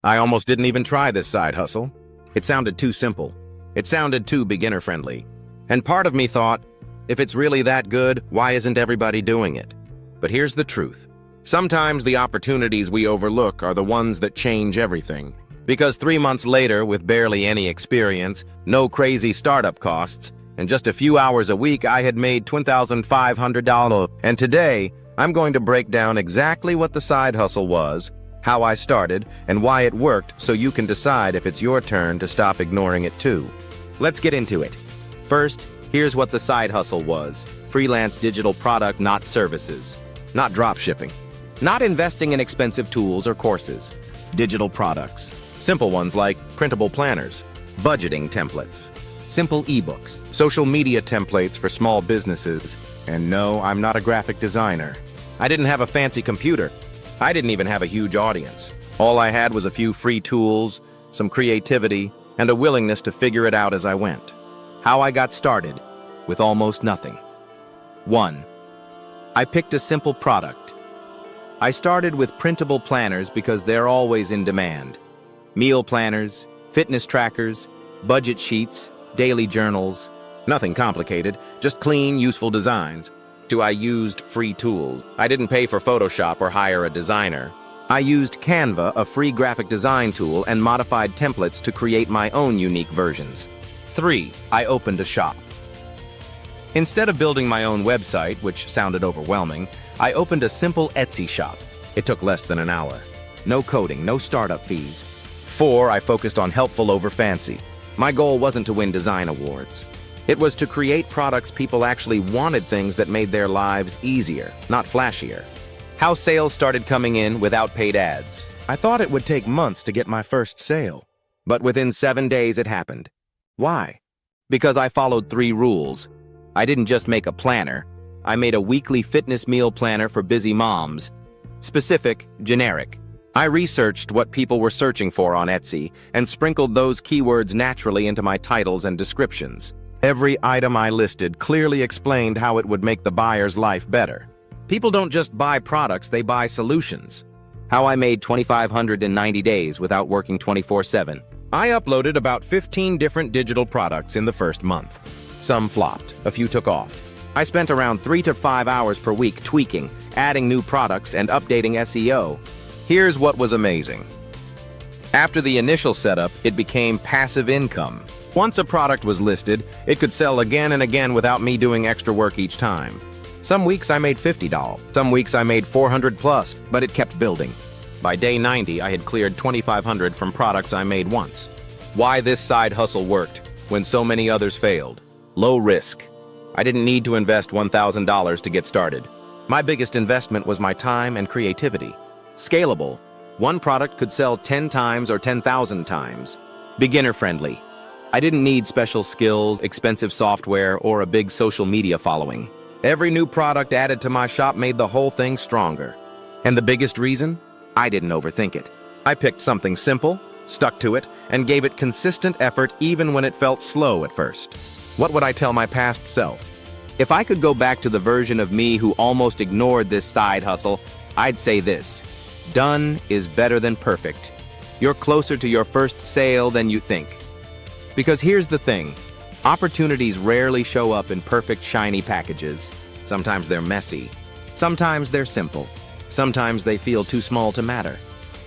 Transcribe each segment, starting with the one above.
I almost didn't even try this side hustle. It sounded too simple. It sounded too beginner-friendly. And part of me thought, if it's really that good, why isn't everybody doing it? But here's the truth. Sometimes the opportunities we overlook are the ones that change everything. Because 3 months later, with barely any experience, no crazy startup costs, and just a few hours a week, I had made $20,500. And today, I'm going to break down exactly what the side hustle was, how I started, and why it worked, so you can decide if it's your turn to stop ignoring it too. Let's get into it. First, here's what the side hustle was. Freelance digital product, not services. Not drop shipping. Not investing in expensive tools or courses. Digital products. Simple ones like printable planners, budgeting templates, simple ebooks, social media templates for small businesses. And no, I'm not a graphic designer. I didn't have a fancy computer. I didn't even have a huge audience. All I had was a few free tools, some creativity, and a willingness to figure it out as I went. How I got started, with almost nothing. 1. I picked a simple product. I started with printable planners because they're always in demand. Meal planners, fitness trackers, budget sheets, daily journals. Nothing complicated, just clean, useful designs. I used free tools. I didn't pay for Photoshop or hire a designer. I used Canva, a free graphic design tool, and modified templates to create my own unique versions. 3. I opened a shop. Instead of building my own website, which sounded overwhelming, I opened a simple Etsy shop. It took less than an hour. No coding, no startup fees. 4. I focused on helpful over fancy. My goal wasn't to win design awards. It was to create products people actually wanted, things that made their lives easier, not flashier. How sales started coming in without paid ads. I thought it would take months to get my first sale. But within 7 days it happened. Why? Because I followed 3 rules. I didn't just make a planner. I made a weekly fitness meal planner for busy moms. Specific, generic. I researched what people were searching for on Etsy and sprinkled those keywords naturally into my titles and descriptions. Every item I listed clearly explained how it would make the buyer's life better. People don't just buy products, they buy solutions. How I made $2,500 in 90 days without working 24/7. I uploaded about 15 different digital products in the first month. Some flopped, a few took off. I spent around 3 to 5 hours per week tweaking, adding new products, and updating SEO. Here's what was amazing. After the initial setup, it became passive income. Once a product was listed, it could sell again and again without me doing extra work each time. Some weeks I made $50, some weeks I made $400+, but it kept building. By day 90, I had cleared $2,500 from products I made once. Why this side hustle worked when so many others failed. Low risk. I didn't need to invest $1,000 to get started. My biggest investment was my time and creativity. Scalable. One product could sell 10 times or 10,000 times. Beginner-friendly. I didn't need special skills, expensive software, or a big social media following. Every new product added to my shop made the whole thing stronger. And the biggest reason? I didn't overthink it. I picked something simple, stuck to it, and gave it consistent effort even when it felt slow at first. What would I tell my past self? If I could go back to the version of me who almost ignored this side hustle, I'd say this: done is better than perfect. You're closer to your first sale than you think. Because here's the thing, opportunities rarely show up in perfect, shiny packages. Sometimes they're messy. Sometimes they're simple. Sometimes they feel too small to matter.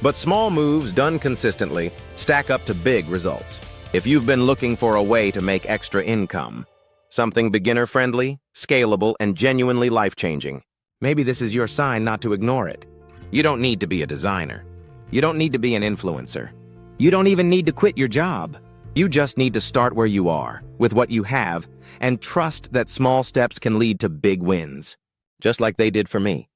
But small moves done consistently stack up to big results. If you've been looking for a way to make extra income, something beginner-friendly, scalable, and genuinely life-changing, maybe this is your sign not to ignore it. You don't need to be a designer. You don't need to be an influencer. You don't even need to quit your job. You just need to start where you are, with what you have, and trust that small steps can lead to big wins, just like they did for me.